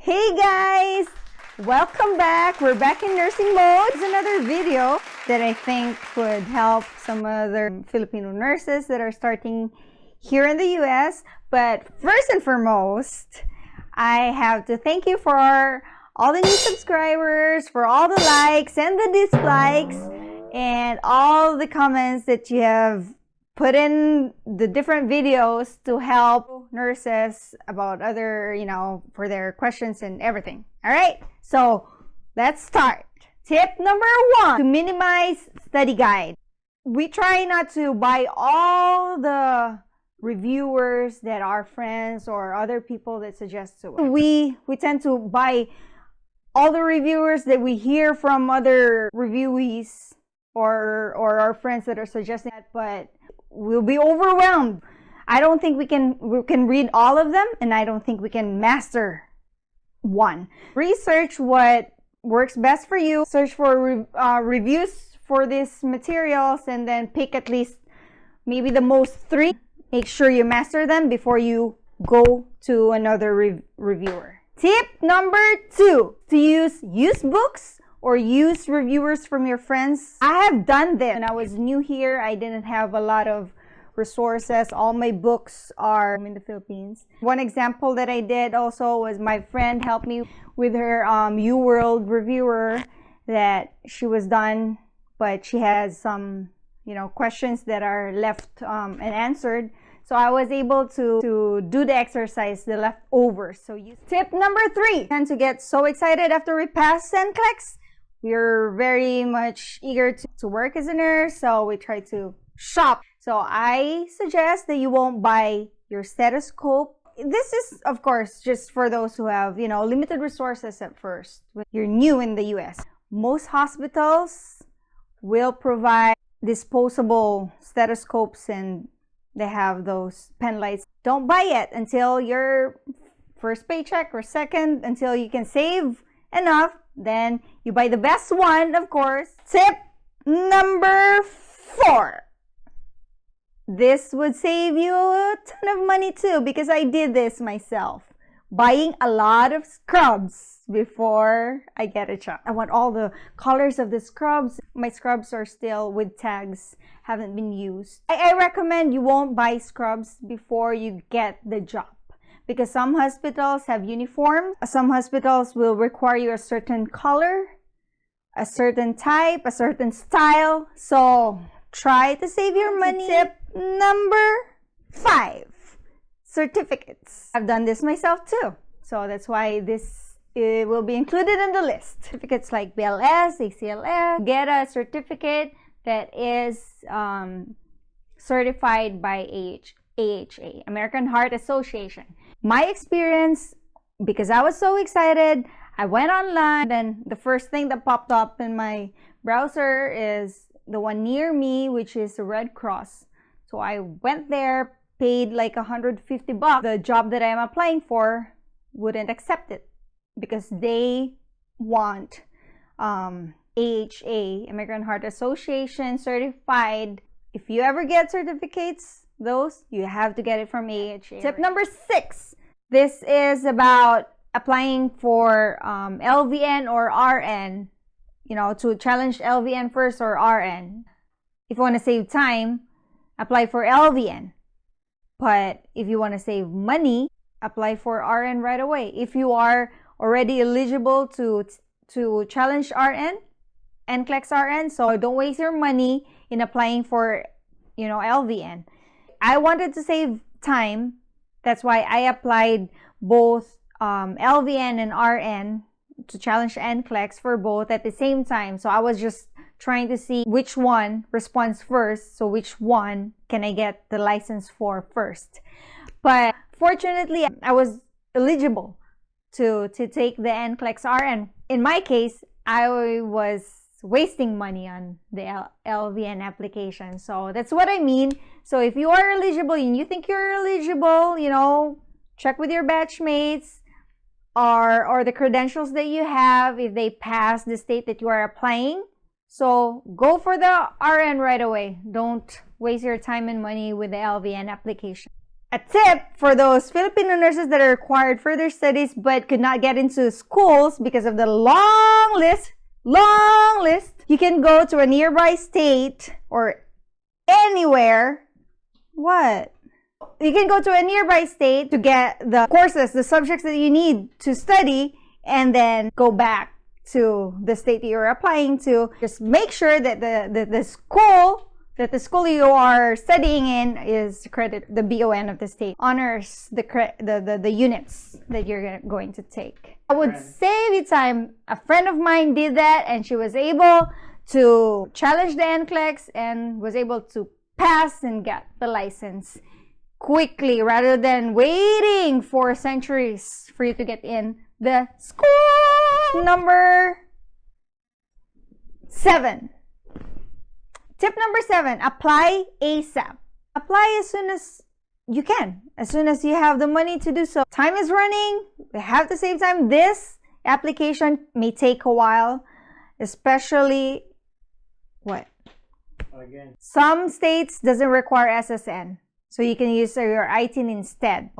Hey guys! Welcome back. We're back in nursing mode. It's another video that I think would help some other Filipino nurses that are starting here in the US. But first and foremost, I have to thank you for all the new subscribers, for all the likes and the dislikes, and all the comments that you have put in the different videos to help nurses about other, for their questions and everything. All right, so let's start. Tip number 1, to minimize study guide. We try not to buy all the reviewers that are friends or other people that suggest to us. We tend to buy all the reviewers that we hear from other reviewees or our friends that are suggesting that, but we'll be overwhelmed. I don't think we can read all of them, and I don't think we can master one. Research what works best for you. Search for reviews for these materials, and then pick at least maybe the most 3. Make sure you master them before you go to another reviewer. Tip number 2, to use used books or use reviewers from your friends. I have done this. When I was new here, I didn't have a lot of resources. All my books are in the Philippines. One example that I did also was my friend helped me with her UWorld reviewer that she was done, but she has some questions that are left unanswered. So I was able to do the exercise, the leftovers. So tip number 3, tend to get so excited after we pass NCLEX. We're very much eager to work as a nurse, so we try to shop. So I suggest that you won't buy your stethoscope. This is, of course, just for those who have, limited resources at first. When you're new in the US. Most hospitals will provide disposable stethoscopes, and they have those pen lights. Don't buy it until your first paycheck or second, until you can save enough. Then you buy the best one, of course. Tip number 4. This would save you a ton of money too, because I did this myself. Buying a lot of scrubs before I get a job. I want all the colors of the scrubs. My scrubs are still with tags, haven't been used. I recommend you won't buy scrubs before you get the job, because some hospitals have uniforms. Some hospitals will require you a certain color, a certain type, a certain style. So try to save your money. Tip number 5, certificates. I've done this myself too. So that's why this will be included in the list. Certificates like BLS, ACLS. Get a certificate that is certified by AHA, American Heart Association. My experience, because I was so excited, I went online, and the first thing that popped up in my browser is the one near me, which is the Red Cross. So I went there, paid like $150. The job that I'm applying for wouldn't accept it because they want AHA, American Heart Association certified. If you ever get certificates, you have to get it from AHA. Tip number 6. This is about applying for LVN or RN, to challenge LVN first or RN. If you want to save time, apply for LVN. But if you want to save money, apply for RN right away. If you are already eligible to challenge RN, NCLEX RN, so don't waste your money in applying for, LVN. I wanted to save time. That's why I applied both LVN and RN to challenge NCLEX for both at the same time. So I was just trying to see which one responds first. So which one can I get the license for first? But fortunately, I was eligible to take the NCLEX RN. In my case, I was wasting money on the LVN application. So that's what I mean. So if you are eligible and you think you're eligible, check with your batchmates or the credentials that you have if they pass the state that you are applying. So go for the RN right away. Don't waste your time and money with the LVN application. a tip for those Filipino nurses that are required further studies but could not get into schools because of the long list, you can go to a nearby state or anywhere. What? You can go to a nearby state to get the courses, the subjects that you need to study, and then go back to the state that you're applying to. Just make sure that the school you are studying in is the BON of the state, honors the units that you're going to take. I would save you time. A friend of mine did that, and she was able to challenge the NCLEX and was able to pass and get the license quickly rather than waiting for centuries for you to get in the school. Number 7. Tip number 7, apply ASAP. Apply as soon as you can, as soon as you have the money to do so. Time is running. We have to save time. This application may take a while, especially Again. some states doesn't require SSN. So you can use your ITIN instead.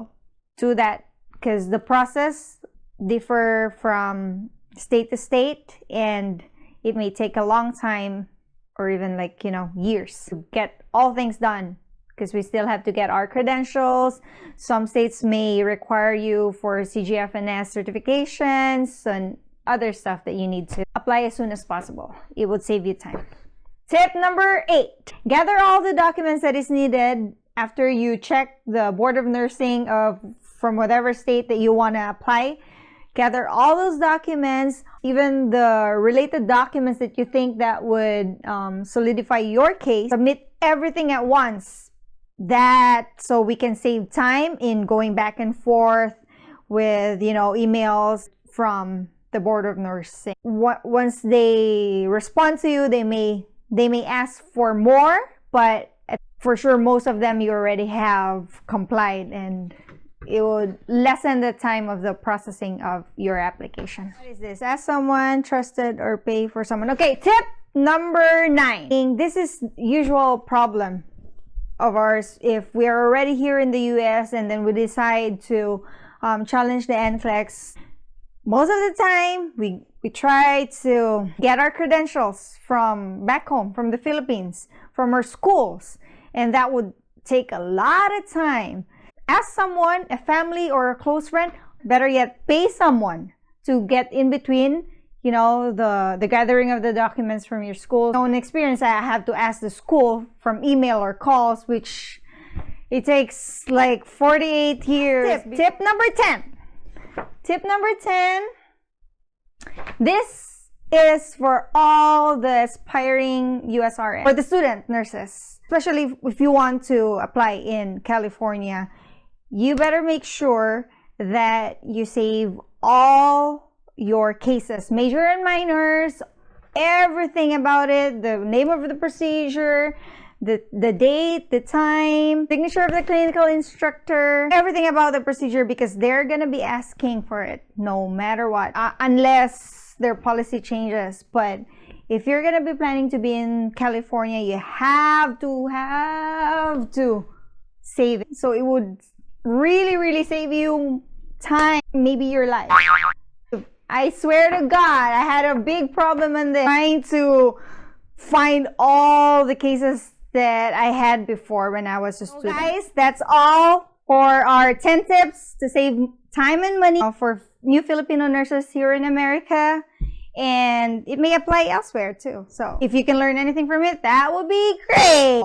Do that because the process differ from state to state, and it may take a long time or even years to get all things done because we still have to get our credentials. Some states may require you for CGFNS certifications and other stuff that you need to apply as soon as possible. It would save you time. Tip number 8, gather all the documents that is needed after you check the Board of Nursing from whatever state that you want to apply. Gather all those documents, even the related documents that you think that would solidify your case. Submit everything at once. So we can save time in going back and forth with emails from the Board of Nursing. Once they respond to you, they may ask for more, but for sure most of them you already have complied, and it would lessen the time of the processing of your application. What is this? Ask someone, trusted, or pay for someone. Okay, tip number 9. This is usual problem of ours. If we are already here in the US and then we decide to challenge the NCLEX, most of the time we try to get our credentials from back home, from the Philippines, from our schools, and that would take a lot of time. Ask someone, a family or a close friend, better yet, pay someone to get in between, the gathering of the documents from your school. In my own experience, I have to ask the school from email or calls, which it takes like 48 years. Tip number 10. Tip number 10. This is for all the aspiring USRN, for the student nurses, especially if you want to apply in California. You better make sure that you save all your cases, major and minors, everything about it, the name of the procedure, the date, the time, signature of the clinical instructor, everything about the procedure, because they're gonna be asking for it no matter what, unless their policy changes. But if you're gonna be planning to be in California, you have to save it. So it would really save you time, maybe your life. I swear to God, I had a big problem in this, trying to find all the cases that I had before when I was a student. Guys, that's all for our 10 tips to save time and money for new Filipino nurses here in America. And it may apply elsewhere too. So if you can learn anything from it, that would be great.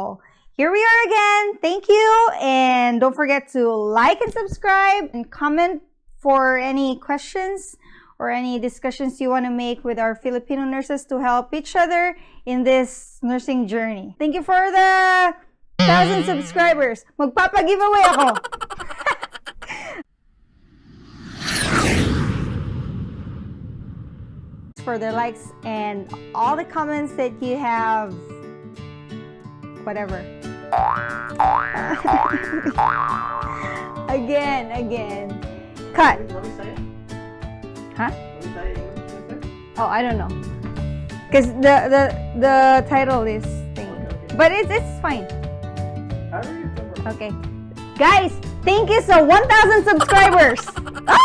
Here we are again. Thank you. And don't forget to like and subscribe and comment for any questions or any discussions you want to make with our Filipino nurses to help each other in this nursing journey. Thank you for the 1,000 subscribers. Magpapa-giveaway ako. For the likes and all the comments that you have, whatever. Again. Cut. Huh? Oh, I don't know. Because the title is thing. But it's fine. Okay. Guys, thank you sa 1,000 subscribers! Ah!